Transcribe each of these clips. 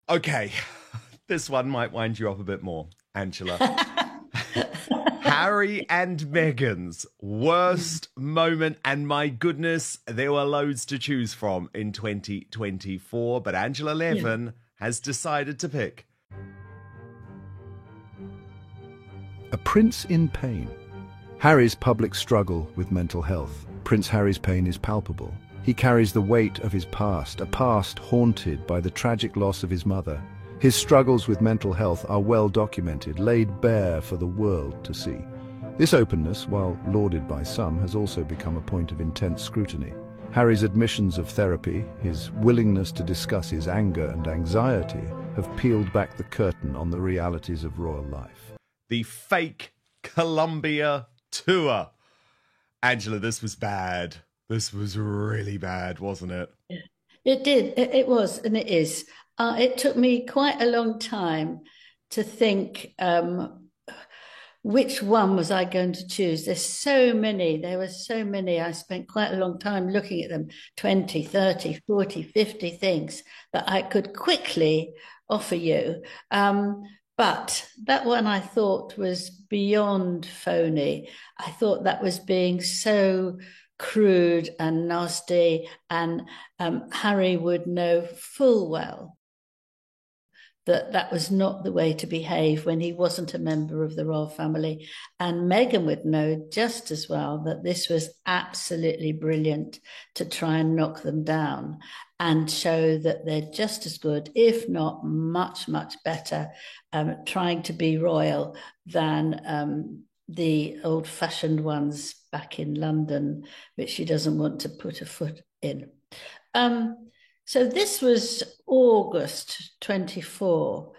Okay, this one might wind you up a bit more, Angela. Harry and Meghan's worst moment, and my goodness, there were loads to choose from in 2024, but Angela Yeah. Levin has decided to pick. A prince in pain. Harry's public struggle with mental health. Prince Harry's pain is palpable. He carries the weight of his past, a past haunted by the tragic loss of his mother. His struggles with mental health are well documented, laid bare for the world to see. This openness, while lauded by some, has also become a point of intense scrutiny. Harry's admissions of therapy, his willingness to discuss his anger and anxiety, have peeled back the curtain on the realities of royal life. The fake Columbia tour. Angela, this was bad. This was really bad, wasn't it? It did. It was, and it is. It took me quite a long time to think which one was I going to choose. There's so many. There were so many. I spent quite a long time looking at them, 20, 30, 40, 50 things that I could quickly offer you. But that one I thought was beyond phony. I thought that was being so crude and nasty, and Harry would know full well that that was not the way to behave when he wasn't a member of the royal family. And Meghan would know just as well that this was absolutely brilliant to try and knock them down and show that they're just as good, if not much, much better, trying to be royal than the old-fashioned ones back in London, which she doesn't want to put a foot in. So this was August 24.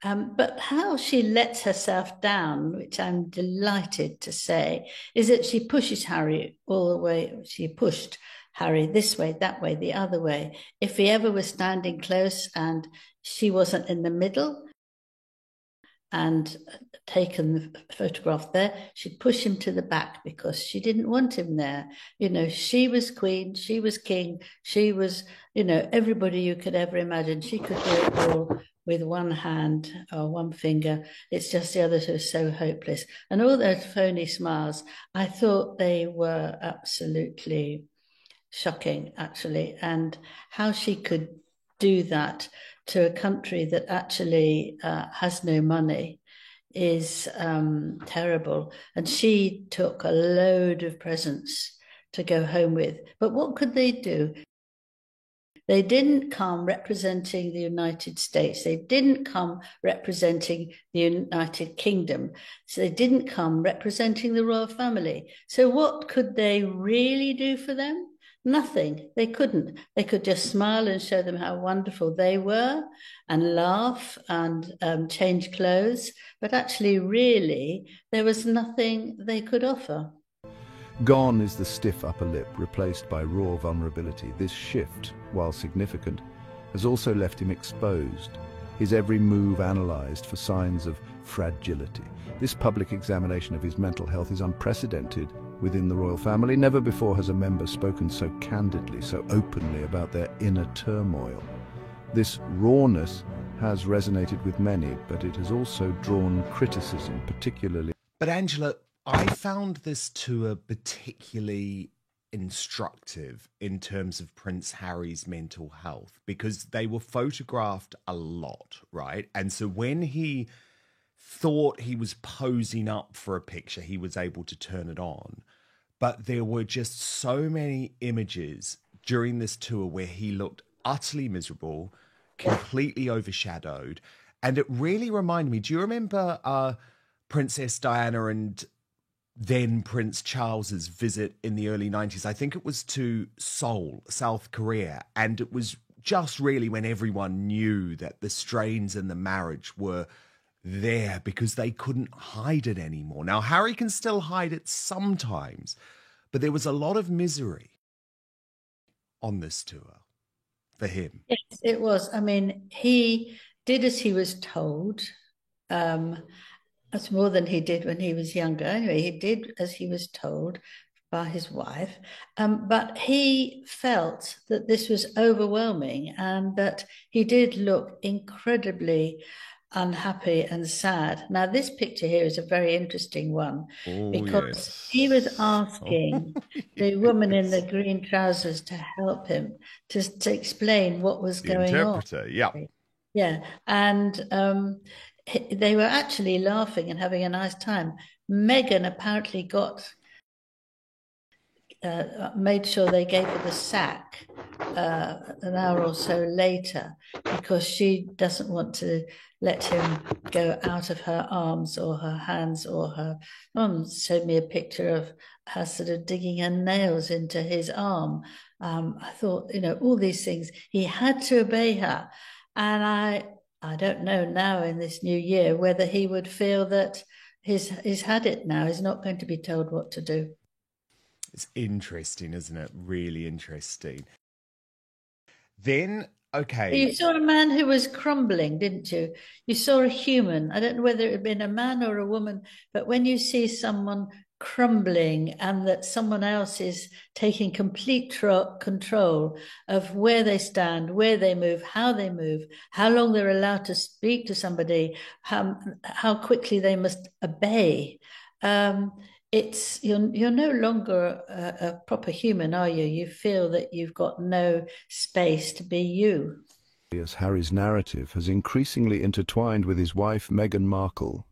But how she lets herself down, which I'm delighted to say, is that she pushes Harry all the way. She pushed Harry this way, that way, the other way. If he ever was standing close and she wasn't in the middle and taken the photograph there, she'd push him to the back because she didn't want him there. You know, she was queen, she was king, she was, you know, everybody you could ever imagine. She could do it all with one hand or one finger. It's just the others are so hopeless. And all those phony smiles, I thought they were absolutely shocking, actually. And how she could do that to a country that actually has no money is terrible. And she took a load of presents to go home with. But what could they do? They didn't come representing the United States. They didn't come representing the United Kingdom. So they didn't come representing the royal family. So what could they really do for them? Nothing. They couldn't. They could just smile and show them how wonderful they were and laugh and change clothes. But actually, really, there was nothing they could offer. Gone is the stiff upper lip, replaced by raw vulnerability. This shift, while significant, has also left him exposed, his every move analysed for signs of fragility. This public examination of his mental health is unprecedented within the royal family. Never before has a member spoken so candidly, so openly about their inner turmoil. This rawness has resonated with many, but it has also drawn criticism, particularly... But Angela, I found this tour particularly instructive in terms of Prince Harry's mental health because they were photographed a lot, right? And so when he thought he was posing up for a picture, he was able to turn it on. But there were just so many images during this tour where he looked utterly miserable, completely overshadowed. And it really reminded me, do you remember Princess Diana and then Prince Charles's visit in the early 90s? I think it was to Seoul, South Korea. And it was just really when everyone knew that the strains in the marriage were there because they couldn't hide it anymore. Now, Harry can still hide it sometimes, but there was a lot of misery on this tour for him. Yes, it was. I mean, he did as he was told. That's more than he did when he was younger. Anyway, he did as he was told by his wife, but he felt that this was overwhelming and that he did look incredibly unhappy and sad. Now, this picture here is a very interesting one Oh, because yes. he was Oh, asking the woman in the yes. green trousers to help him to explain what was The going on. interpreter, yeah. Yeah, and they were actually laughing and having a nice time. Meghan apparently made sure they gave her the sack an hour or so later because she doesn't want to let him go out of her arms or her hands or her mum showed me a picture of her sort of digging her nails into his arm. I thought, all these things, he had to obey her. And I don't know now in this new year whether he would feel that he's had it now. He's not going to be told what to do. It's interesting, isn't it? Really interesting. Then, okay. You saw a man who was crumbling, didn't you? You saw a human. I don't know whether it had been a man or a woman, but when you see someone crumbling and that someone else is taking complete control of where they stand, where they move, how long they're allowed to speak to somebody, how quickly they must obey. You're no longer a proper human, are you? You feel that you've got no space to be you. As Harry's narrative has increasingly intertwined with his wife Meghan Markle.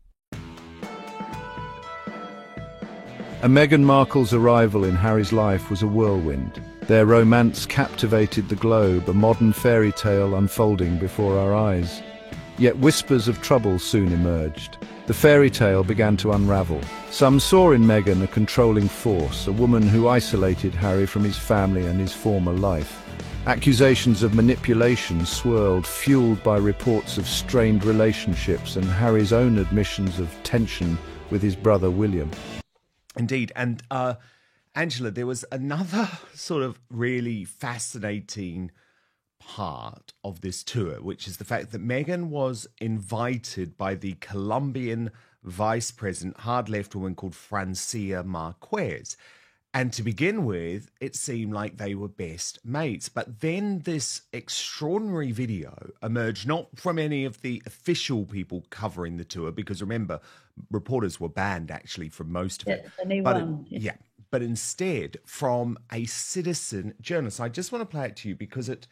Meghan Markle's arrival in Harry's life was a whirlwind. Their romance captivated the globe, a modern fairy tale unfolding before our eyes. Yet whispers of trouble soon emerged. The fairy tale began to unravel. Some saw in Meghan a controlling force, a woman who isolated Harry from his family and his former life. Accusations of manipulation swirled, fueled by reports of strained relationships and Harry's own admissions of tension with his brother William. Indeed. And Angela, there was another sort of really fascinating part of this tour, which is the fact that Meghan was invited by the Colombian vice president, hard left woman called Francia Marquez. And to begin with, it seemed like they were best mates. But then this extraordinary video emerged, not from any of the official people covering the tour, because remember, reporters were banned actually from most of it. But instead from a citizen journalist. I just want to play it to you because it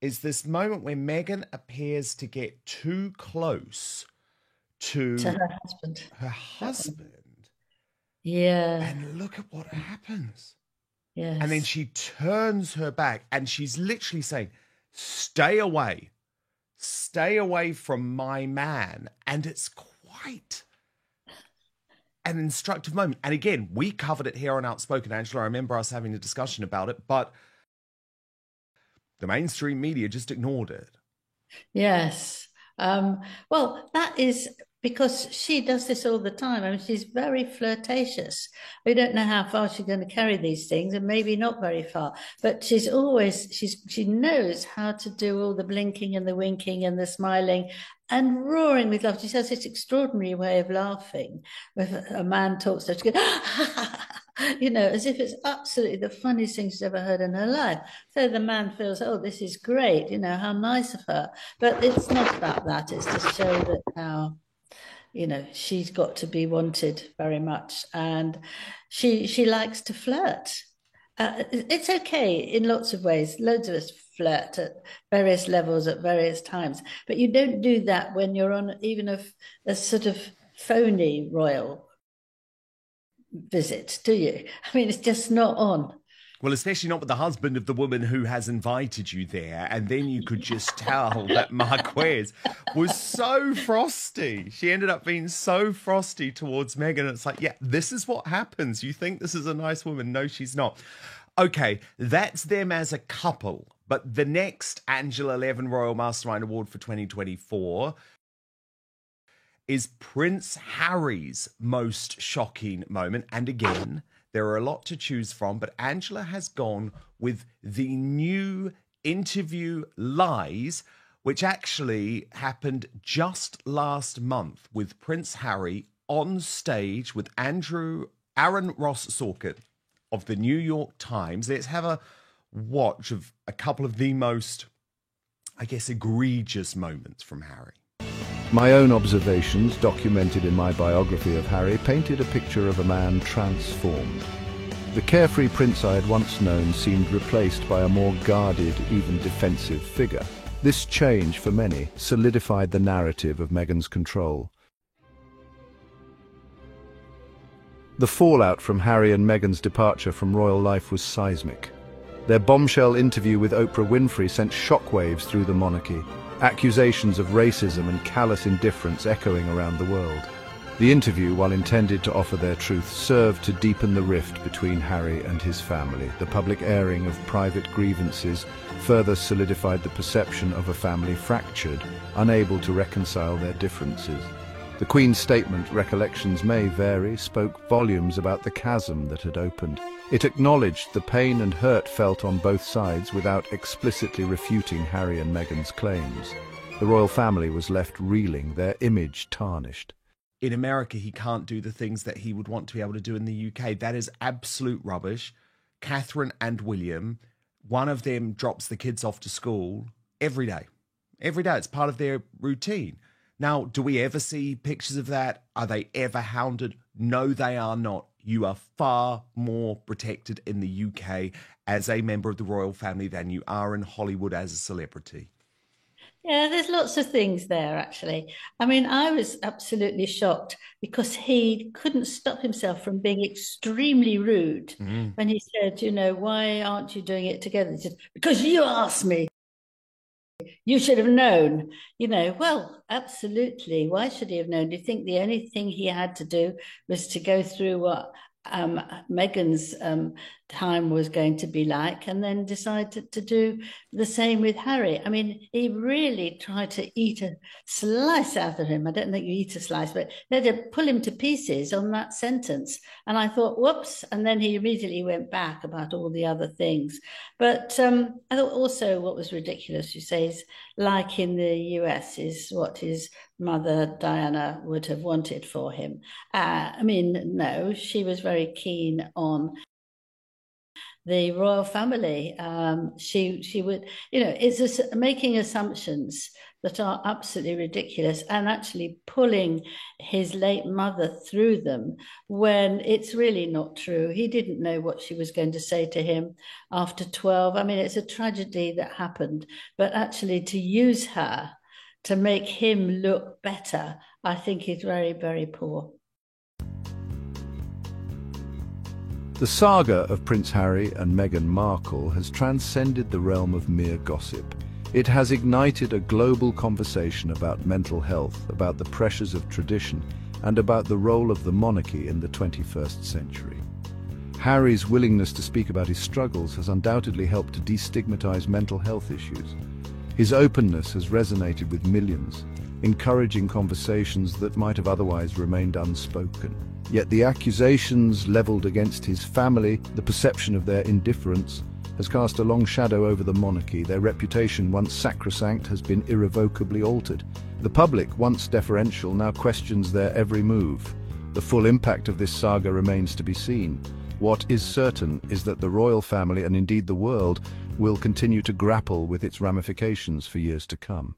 is this moment where Meghan appears to get too close to her husband. Yeah. And look at what happens. Yes. And then she turns her back and she's literally saying, stay away from my man. And it's quite an instructive moment. And again, we covered it here on Outspoken, Angela. I remember us having a discussion about it, but the mainstream media just ignored it. Yes. Well, that is because she does this all the time. I mean, she's very flirtatious. We don't know how far she's going to carry these things, and maybe not very far. But she knows how to do all the blinking and the winking and the smiling and roaring with laughter. She has this extraordinary way of laughing. If a man talks to her, she goes, as if it's absolutely the funniest thing she's ever heard in her life. So the man feels, oh, this is great, how nice of her. But it's not about that. It's to show that how, she's got to be wanted very much. And she likes to flirt. It's okay in lots of ways. Loads of us flirt at various levels at various times. But you don't do that when you're on even a sort of phony royal visit, do you? I mean, it's just not on. Well, especially not with the husband of the woman who has invited you there. And then you could just tell that Marquez was so frosty. She ended up being so frosty towards Meghan. It's like, yeah, this is what happens. You think this is a nice woman. No, she's not. Okay, that's them as a couple. But the next Angela Levin Royal Mastermind Award for 2024 is Prince Harry's most shocking moment. And again, there are a lot to choose from, but Angela has gone with the new interview lies, which actually happened just last month with Prince Harry on stage with Andrew Aaron Ross Sorkin of the New York Times. Let's have a watch of a couple of the most, I guess, egregious moments from Harry. My own observations, documented in my biography of Harry, painted a picture of a man transformed. The carefree prince I had once known seemed replaced by a more guarded, even defensive figure. This change, for many, solidified the narrative of Meghan's control. The fallout from Harry and Meghan's departure from royal life was seismic. Their bombshell interview with Oprah Winfrey sent shockwaves through the monarchy, accusations of racism and callous indifference echoing around the world. The interview, while intended to offer their truth, served to deepen the rift between Harry and his family. The public airing of private grievances further solidified the perception of a family fractured, unable to reconcile their differences. The Queen's statement, "Recollections may vary," spoke volumes about the chasm that had opened. It acknowledged the pain and hurt felt on both sides without explicitly refuting Harry and Meghan's claims. The royal family was left reeling, their image tarnished. In America, he can't do the things that he would want to be able to do in the UK. That is absolute rubbish. Catherine and William, one of them drops the kids off to school every day. Every day. It's part of their routine. Now, do we ever see pictures of that? Are they ever hounded? No, they are not. You are far more protected in the UK as a member of the royal family than you are in Hollywood as a celebrity. Yeah, there's lots of things there, actually. I mean, I was absolutely shocked because he couldn't stop himself from being extremely rude when he said, why aren't you doing it together? He said, because you asked me. You should have known, well, absolutely. Why should he have known? Do you think the only thing he had to do was to go through what Meghan's time was going to be like and then decide to do the same with Harry? I mean, he really tried to eat a slice out of him. I don't think you eat a slice, but they had to pull him to pieces on that sentence. And I thought, whoops. And then he immediately went back about all the other things. But I thought also what was ridiculous, you say, is like in the US, is what his mother Diana would have wanted for him. I mean, no, she was very keen on the royal family. She would, it's making assumptions that are absolutely ridiculous and actually pulling his late mother through them when it's really not true. He didn't know what she was going to say to him after 12. I mean, it's a tragedy that happened, but actually to use her to make him look better, I think is very, very poor. The saga of Prince Harry and Meghan Markle has transcended the realm of mere gossip. It has ignited a global conversation about mental health, about the pressures of tradition, and about the role of the monarchy in the 21st century. Harry's willingness to speak about his struggles has undoubtedly helped to destigmatize mental health issues. His openness has resonated with millions, encouraging conversations that might have otherwise remained unspoken. Yet the accusations leveled against his family, the perception of their indifference, has cast a long shadow over the monarchy. Their reputation, once sacrosanct, has been irrevocably altered. The public, once deferential, now questions their every move. The full impact of this saga remains to be seen. What is certain is that the royal family, and indeed the world, will continue to grapple with its ramifications for years to come.